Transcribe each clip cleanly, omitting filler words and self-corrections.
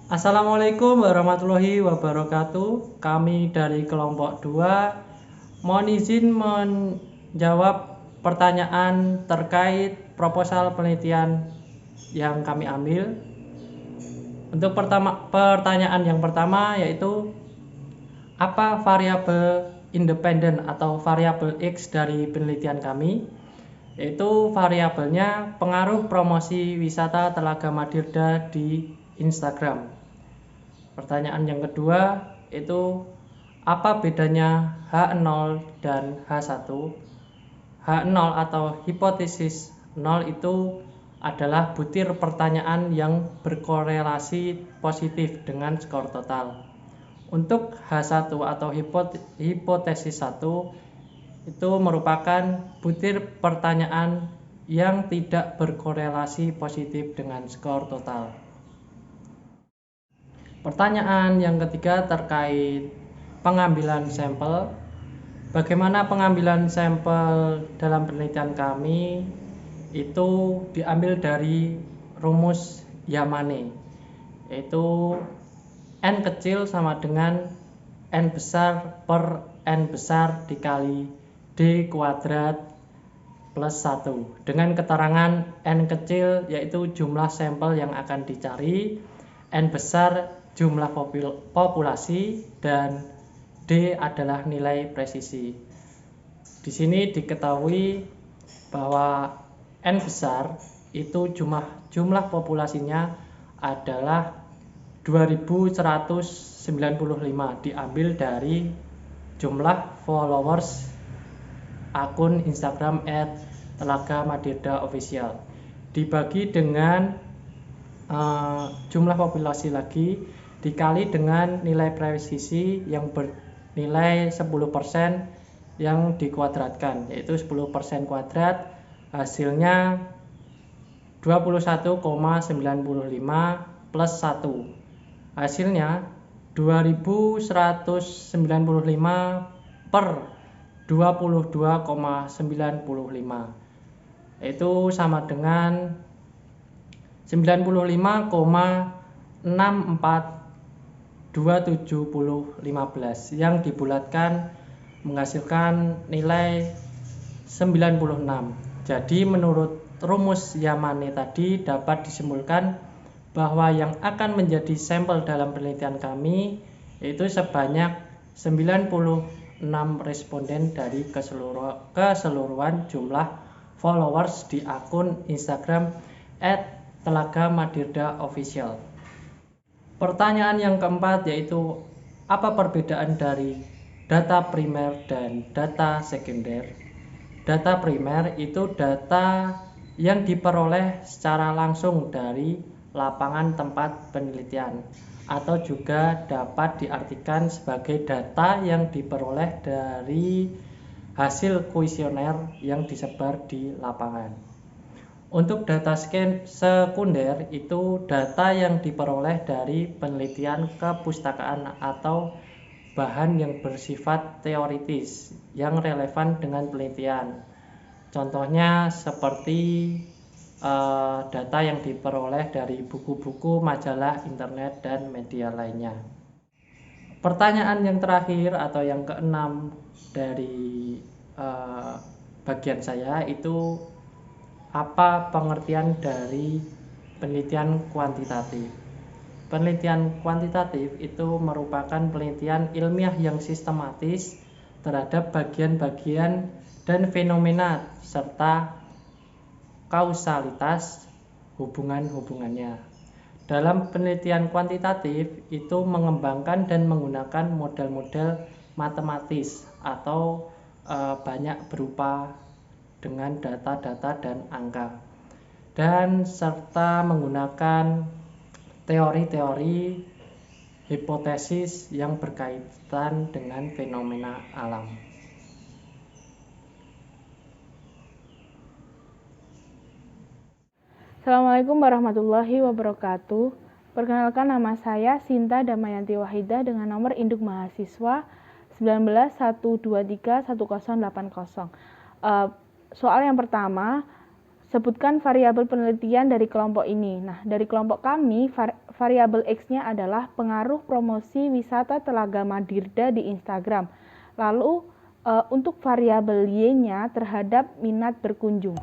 Assalamualaikum warahmatullahi wabarakatuh. Kami dari kelompok 2 mohon izin menjawab pertanyaan terkait proposal penelitian yang kami ambil. Untuk pertanyaan yang pertama yaitu apa variabel independen atau variabel X dari penelitian kami? Yaitu variabelnya pengaruh promosi wisata Telaga Madirda di Instagram. Pertanyaan yang kedua itu apa bedanya H0 dan H1? H0 atau hipotesis 0 itu adalah butir pertanyaan yang berkorelasi positif dengan skor total. Untuk H1 atau hipotesis 1 itu merupakan butir pertanyaan yang tidak berkorelasi positif dengan skor total. Pertanyaan yang ketiga terkait pengambilan sampel. Bagaimana pengambilan sampel dalam penelitian kami? Itu diambil dari rumus Yamane, yaitu N kecil sama dengan N besar per N besar dikali D kuadrat plus 1 dengan keterangan N kecil yaitu jumlah sampel yang akan dicari, N besar jumlah populasi, dan D adalah nilai presisi. Di sini diketahui bahwa N besar itu jumlah populasinya adalah 2195 diambil dari jumlah followers akun Instagram @telagamadirda_official dibagi dengan jumlah populasi lagi dikali dengan nilai presisi yang bernilai 10% yang dikuadratkan, yaitu 10% kuadrat hasilnya 21,95 plus 1 hasilnya 2195 per 22,95 itu sama dengan 95,642715 yang dibulatkan menghasilkan nilai 96. Jadi menurut rumus Yamane tadi dapat disimpulkan bahwa yang akan menjadi sampel dalam penelitian kami yaitu sebanyak 96 responden dari keseluruhan jumlah followers di akun Instagram @telagamadirda_official. Pertanyaan yang keempat yaitu apa perbedaan dari data primer dan data sekunder? Data primer itu data yang diperoleh secara langsung dari lapangan tempat penelitian atau juga dapat diartikan sebagai data yang diperoleh dari hasil kuesioner yang disebar di lapangan. Untuk data sekunder itu data yang diperoleh dari penelitian kepustakaan atau bahan yang bersifat teoritis yang relevan dengan penelitian. Contohnya seperti data yang diperoleh dari buku-buku, majalah, internet, dan media lainnya. Pertanyaan yang terakhir atau yang keenam dari bagian saya itu apa pengertian dari penelitian kuantitatif? Penelitian kuantitatif itu merupakan penelitian ilmiah yang sistematis terhadap bagian-bagian dan fenomena serta kausalitas hubungan-hubungannya. Dalam penelitian kuantitatif itu mengembangkan dan menggunakan model-model matematis atau banyak berupa dengan data-data dan angka, dan serta menggunakan teori-teori hipotesis yang berkaitan dengan fenomena alam. Assalamualaikum warahmatullahi wabarakatuh. Perkenalkan, nama saya Sinta Damayanti Wahidah dengan nomor induk mahasiswa 19.123.1080. Soal yang pertama, sebutkan variabel penelitian dari kelompok ini. Nah, dari kelompok kami, variabel X-nya adalah pengaruh promosi wisata Telaga Madirda di Instagram. Lalu untuk variabel Y-nya terhadap minat berkunjung.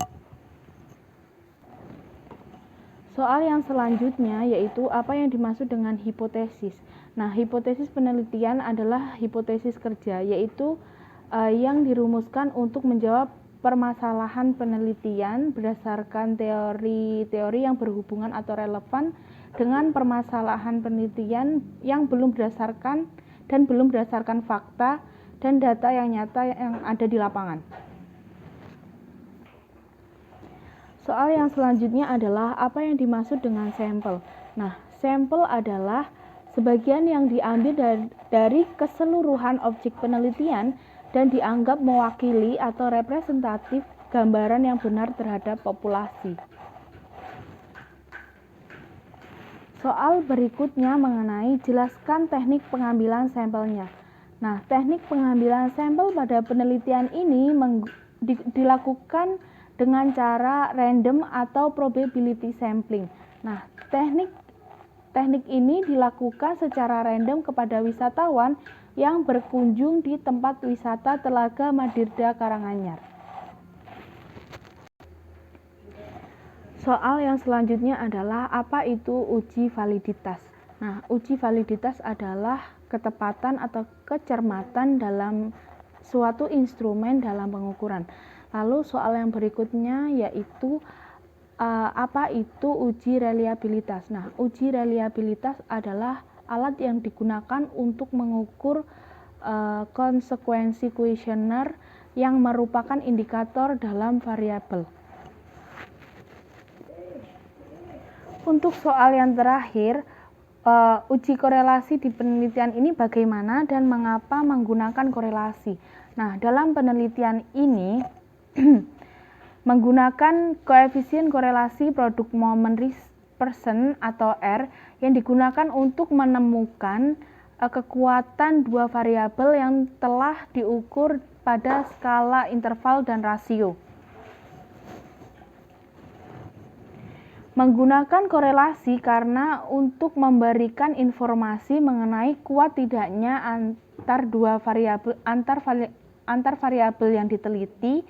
Soal yang selanjutnya yaitu apa yang dimaksud dengan hipotesis. Nah, hipotesis penelitian adalah hipotesis kerja, yaitu yang dirumuskan untuk menjawab permasalahan penelitian berdasarkan teori-teori yang berhubungan atau relevan dengan permasalahan penelitian yang belum berdasarkan fakta dan data yang nyata yang ada di lapangan. Soal yang selanjutnya adalah apa yang dimaksud dengan sampel. Nah, sampel adalah sebagian yang diambil dari keseluruhan objek penelitian dan dianggap mewakili atau representatif gambaran yang benar terhadap populasi. Soal berikutnya mengenai jelaskan teknik pengambilan sampelnya. Nah, teknik pengambilan sampel pada penelitian ini dilakukan dengan cara random atau probability sampling. Nah, teknik ini dilakukan secara random kepada wisatawan yang berkunjung di tempat wisata Telaga Madirda Karanganyar. Soal yang selanjutnya adalah apa itu uji validitas. Nah, uji validitas adalah ketepatan atau kecermatan dalam suatu instrumen dalam pengukuran. Lalu soal yang berikutnya yaitu apa itu uji reliabilitas. Nah, uji reliabilitas adalah alat yang digunakan untuk mengukur konsekuensi kuesioner yang merupakan indikator dalam variabel. Untuk soal yang terakhir, uji korelasi di penelitian ini bagaimana dan mengapa menggunakan korelasi. Nah, dalam penelitian ini menggunakan koefisien korelasi produk moment percent atau R yang digunakan untuk menemukan kekuatan dua variabel yang telah diukur pada skala interval dan rasio. Menggunakan korelasi karena untuk memberikan informasi mengenai kuat tidaknya antar variabel yang diteliti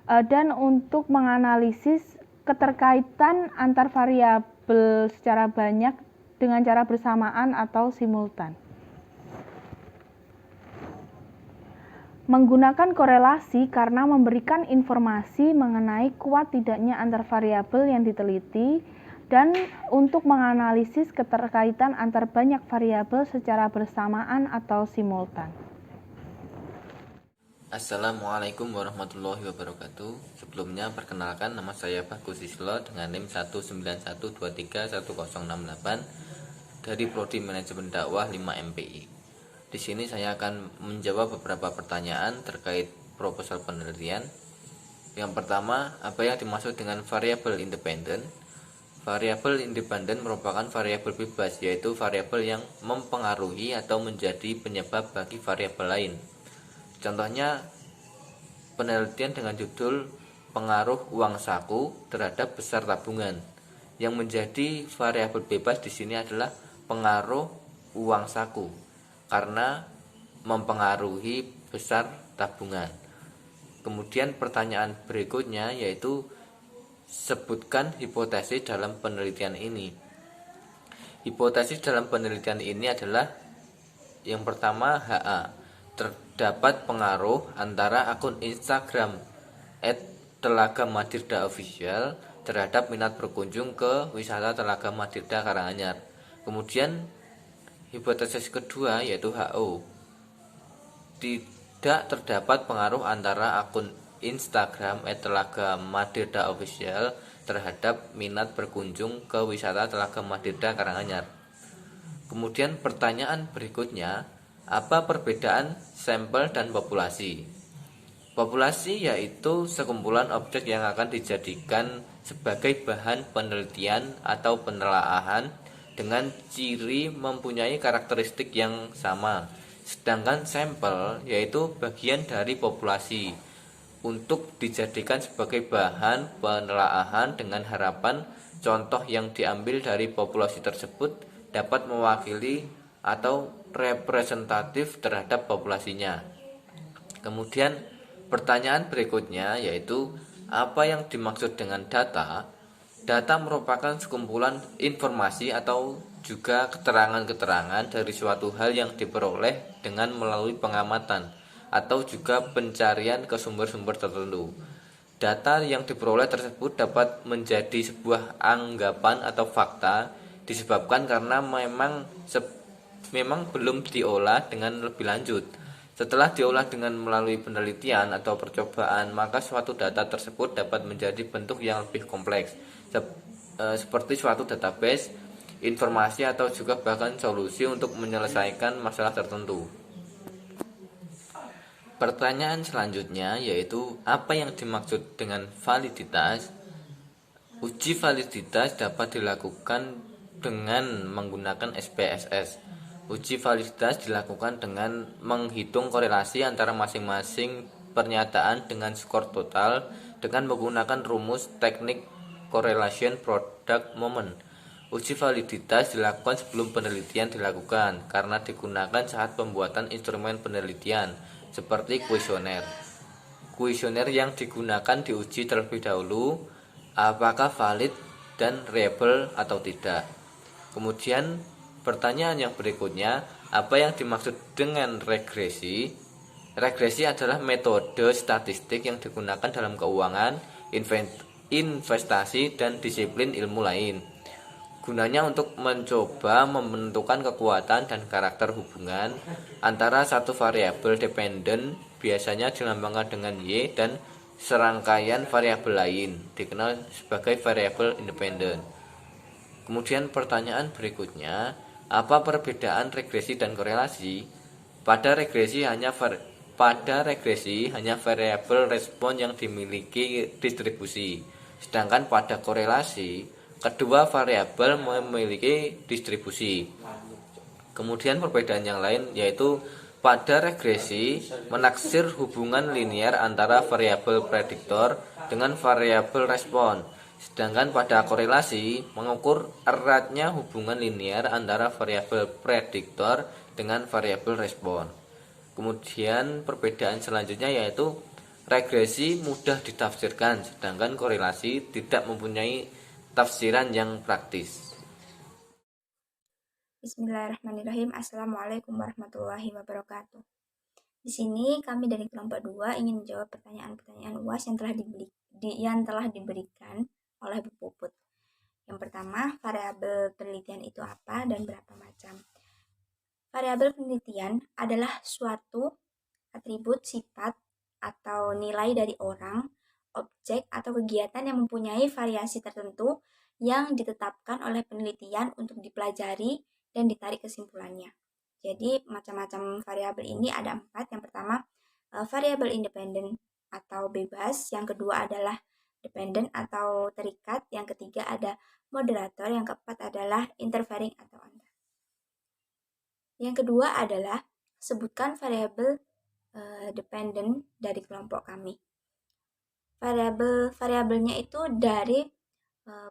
dan untuk menganalisis keterkaitan antar variabel secara banyak dengan cara bersamaan atau simultan. Menggunakan korelasi karena memberikan informasi mengenai kuat tidaknya antar variabel yang diteliti dan untuk menganalisis keterkaitan antar banyak variabel secara bersamaan atau simultan. Assalamualaikum warahmatullahi wabarakatuh. Sebelumnya perkenalkan, nama saya Bagus Islo dengan NIM 191231068 dari Prodi Manajemen Dakwah 5 MPI. Di sini saya akan menjawab beberapa pertanyaan terkait proposal penelitian. Yang pertama, apa yang dimaksud dengan variabel independen? Variabel independen merupakan variabel bebas, yaitu variabel yang mempengaruhi atau menjadi penyebab bagi variabel lain. Contohnya penelitian dengan judul pengaruh uang saku terhadap besar tabungan. Yang menjadi variabel bebas di sini adalah pengaruh uang saku karena mempengaruhi besar tabungan. Kemudian pertanyaan berikutnya yaitu sebutkan hipotesis dalam penelitian ini. Hipotesis dalam penelitian ini adalah yang pertama HA. Terdapat pengaruh antara akun Instagram @telagamadirda_official terhadap minat berkunjung ke wisata Telaga Madirda Karanganyar. Kemudian hipotesis kedua yaitu HO. Tidak terdapat pengaruh antara akun Instagram @telagamadirda_official terhadap minat berkunjung ke wisata Telaga Madirda Karanganyar. Kemudian pertanyaan berikutnya, apa perbedaan sampel dan populasi? Populasi yaitu sekumpulan objek yang akan dijadikan sebagai bahan penelitian atau penelaahan dengan ciri mempunyai karakteristik yang sama. Sedangkan sampel yaitu bagian dari populasi untuk dijadikan sebagai bahan penelaahan dengan harapan contoh yang diambil dari populasi tersebut dapat mewakili atau representatif terhadap populasinya. Kemudian pertanyaan berikutnya yaitu apa yang dimaksud dengan data? Data merupakan sekumpulan informasi atau juga keterangan-keterangan dari suatu hal yang diperoleh dengan melalui pengamatan atau juga pencarian ke sumber-sumber tertentu. Data yang diperoleh tersebut dapat menjadi sebuah anggapan atau fakta disebabkan karena memang belum diolah dengan lebih lanjut. Setelah diolah dengan melalui penelitian atau percobaan, maka suatu data tersebut dapat menjadi bentuk yang lebih kompleks, seperti suatu database, informasi atau juga bahkan solusi untuk menyelesaikan masalah tertentu. Pertanyaan selanjutnya yaitu apa yang dimaksud dengan validitas? Uji validitas dapat dilakukan dengan menggunakan SPSS. Uji validitas dilakukan dengan menghitung korelasi antara masing-masing pernyataan dengan skor total dengan menggunakan rumus teknik correlation product moment. Uji validitas dilakukan sebelum penelitian dilakukan karena digunakan saat pembuatan instrumen penelitian seperti kuesioner. Kuesioner yang digunakan diuji terlebih dahulu apakah valid dan reliable atau tidak. Kemudian pertanyaan yang berikutnya, apa yang dimaksud dengan regresi? Regresi adalah metode statistik yang digunakan dalam keuangan, investasi, dan disiplin ilmu lain. Gunanya untuk mencoba menentukan kekuatan dan karakter hubungan antara satu variabel dependen, biasanya dilambangkan dengan Y, dan serangkaian variabel lain, dikenal sebagai variabel independen. Kemudian pertanyaan berikutnya, apa perbedaan regresi dan korelasi? Pada regresi hanya variabel respon yang dimiliki distribusi, sedangkan pada korelasi kedua variabel memiliki distribusi. Kemudian perbedaan yang lain yaitu pada regresi menaksir hubungan linear antara variabel prediktor dengan variabel respon, sedangkan pada korelasi mengukur eratnya hubungan linear antara variabel prediktor dengan variabel respon. Kemudian perbedaan selanjutnya yaitu regresi mudah ditafsirkan, sedangkan korelasi tidak mempunyai tafsiran yang praktis. Bismillahirrahmanirrahim. Assalamualaikum warahmatullahi wabarakatuh. Di sini kami dari kelompok 2 ingin menjawab pertanyaan-pertanyaan UAS yang telah diberikan oleh Bu Puput. Yang pertama, variabel penelitian itu apa dan berapa macam? Variabel penelitian adalah suatu atribut, sifat, atau nilai dari orang, objek, atau kegiatan yang mempunyai variasi tertentu yang ditetapkan oleh penelitian untuk dipelajari dan ditarik kesimpulannya. Jadi macam-macam variabel ini ada 4. Yang pertama, variabel independen atau bebas. Yang kedua adalah dependent atau terikat. Yang ketiga ada moderator. Yang keempat adalah interfering atau antar. Yang kedua adalah sebutkan variabel dependent dari kelompok kami. Variabelnya itu dari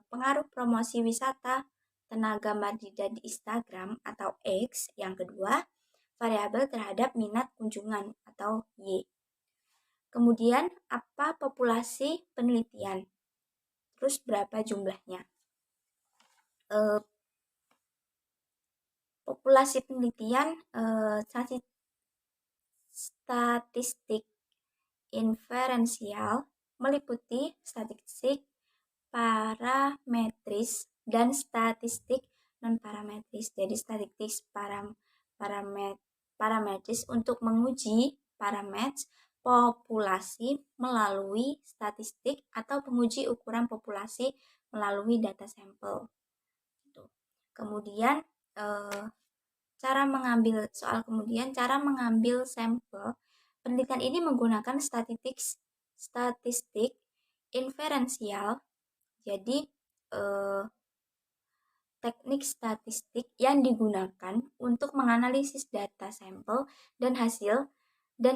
pengaruh promosi wisata, tenaga marjida di Instagram atau X. Yang kedua, variabel terhadap minat kunjungan atau Y. Kemudian, apa populasi penelitian? Terus berapa jumlahnya? Populasi penelitian statistik inferensial meliputi statistik parametris dan statistik non-parametris. Jadi statistik parametris untuk menguji parameter populasi melalui statistik atau penguji ukuran populasi melalui data sampel. Kemudian cara mengambil sampel penelitian ini menggunakan statistik inferensial. Jadi teknik statistik yang digunakan untuk menganalisis data sampel dan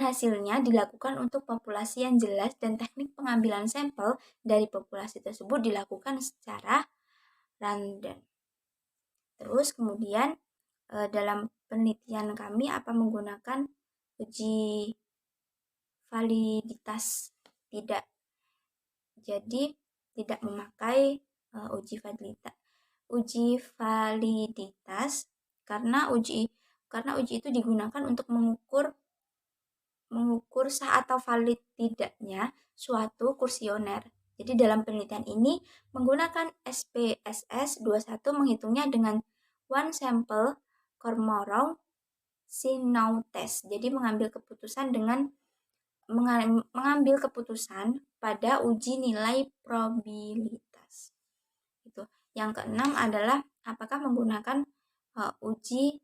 hasilnya dilakukan untuk populasi yang jelas, dan teknik pengambilan sampel dari populasi tersebut dilakukan secara random. Terus kemudian dalam penelitian kami menggunakan uji validitas, tidak. Jadi tidak memakai uji validitas karena uji itu digunakan untuk mengukur sah atau valid tidaknya suatu kuesioner. Jadi dalam penelitian ini menggunakan SPSS 21 menghitungnya dengan one sample Kolmogorov Sinow test. Jadi mengambil keputusan pada uji nilai probabilitas. Itu. Yang keenam adalah apakah menggunakan uji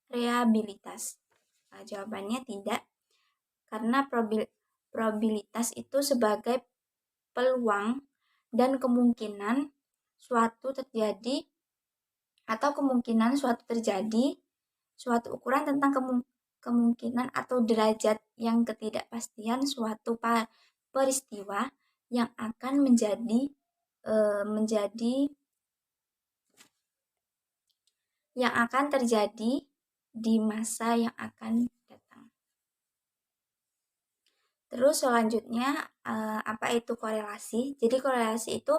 reabilitas. Nah, jawabannya tidak, karena probabilitas itu sebagai peluang dan kemungkinan suatu terjadi suatu ukuran tentang kemungkinan atau derajat yang ketidakpastian suatu peristiwa yang akan terjadi di masa yang akan datang. Terus selanjutnya apa itu korelasi? Jadi korelasi itu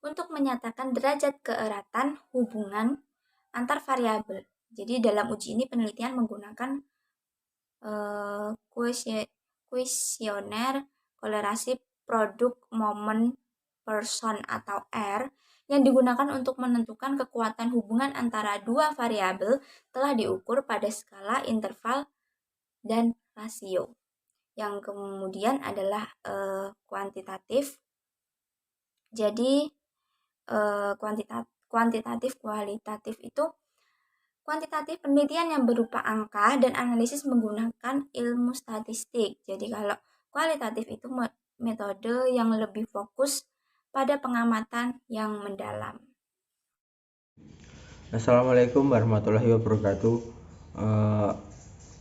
untuk menyatakan derajat keeratan hubungan antar variabel. Jadi dalam uji ini penelitian menggunakan kuesioner korelasi produk momen person atau R yang digunakan untuk menentukan kekuatan hubungan antara dua variabel telah diukur pada skala interval dan rasio. Yang kemudian adalah kuantitatif. Jadi kuantitatif kualitatif itu kuantitatif penelitian yang berupa angka dan analisis menggunakan ilmu statistik. Jadi kalau kualitatif itu metode yang lebih fokus pada pengamatan yang mendalam. Assalamualaikum warahmatullahi wabarakatuh.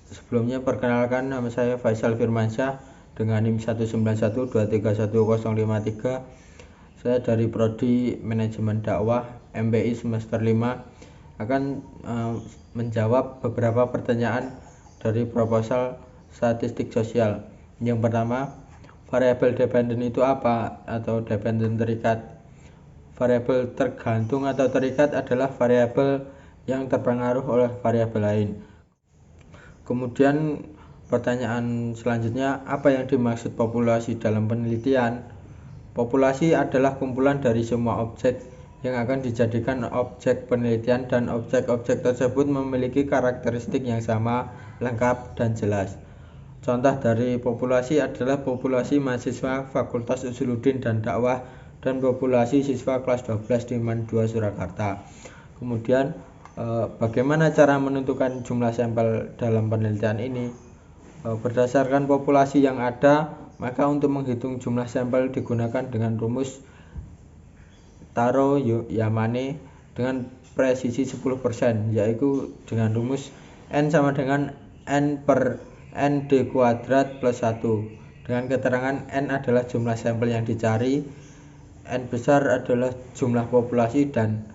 Sebelumnya perkenalkan, nama saya Faisal Firmansyah dengan NIM 191231053. Saya dari Prodi Manajemen Dakwah MPI semester 5 akan menjawab beberapa pertanyaan dari proposal statistik sosial. Yang pertama, variabel dependen itu apa atau dependen terikat? Variabel tergantung atau terikat adalah variabel yang terpengaruh oleh variabel lain. Kemudian pertanyaan selanjutnya, apa yang dimaksud populasi dalam penelitian? Populasi adalah kumpulan dari semua objek yang akan dijadikan objek penelitian dan objek-objek tersebut memiliki karakteristik yang sama, lengkap, dan jelas. Contoh dari populasi adalah populasi mahasiswa Fakultas Usuluddin dan Dakwah dan populasi siswa kelas 12 di MAN 2 Surakarta. Kemudian bagaimana cara menentukan jumlah sampel dalam penelitian ini? Berdasarkan populasi yang ada, maka untuk menghitung jumlah sampel digunakan dengan rumus Taro-Yamane dengan presisi 10%, yaitu dengan rumus N sama dengan N per N D kuadrat plus 1, dengan keterangan N adalah jumlah sampel yang dicari, N besar adalah jumlah populasi, dan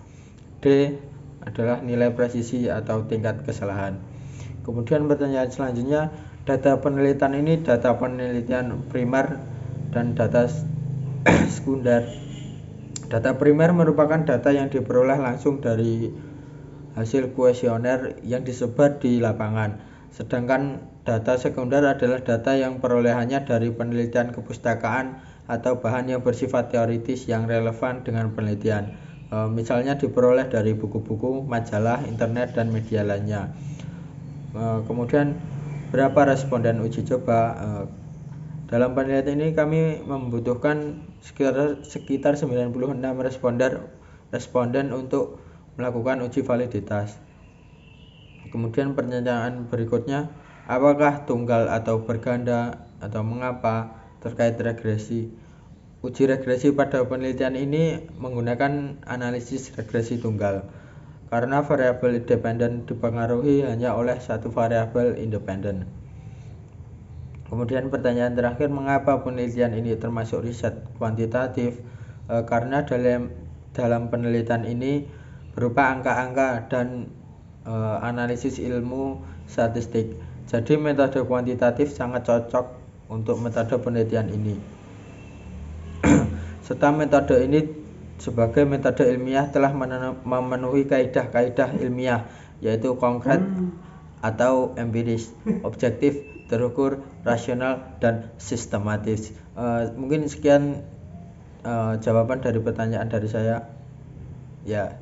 D adalah nilai presisi atau tingkat kesalahan. Kemudian pertanyaan selanjutnya, data penelitian ini data penelitian primer dan data sekunder. Data primer merupakan data yang diperoleh langsung dari hasil kuesioner yang disebar di lapangan. Sedangkan data sekunder adalah data yang perolehannya dari penelitian kepustakaan atau bahan yang bersifat teoritis yang relevan dengan penelitian. Misalnya diperoleh dari buku-buku, majalah, internet, dan media lainnya. Kemudian berapa responden uji coba? Dalam penelitian ini kami membutuhkan sekitar 96 responden untuk melakukan uji validitas. Kemudian pertanyaan berikutnya, apakah tunggal atau berganda atau mengapa terkait regresi? Uji regresi pada penelitian ini menggunakan analisis regresi tunggal karena variabel dependen dipengaruhi hanya oleh satu variabel independen. Kemudian pertanyaan terakhir, mengapa penelitian ini termasuk riset kuantitatif? Karena dalam penelitian ini berupa angka-angka dan analisis ilmu statistik. Jadi metode kuantitatif sangat cocok untuk metode penelitian ini. Serta metode ini sebagai metode ilmiah telah memenuhi kaidah-kaidah ilmiah, yaitu konkret atau empiris, objektif, terukur, rasional, dan sistematis. Mungkin sekian jawaban dari pertanyaan dari saya. Ya.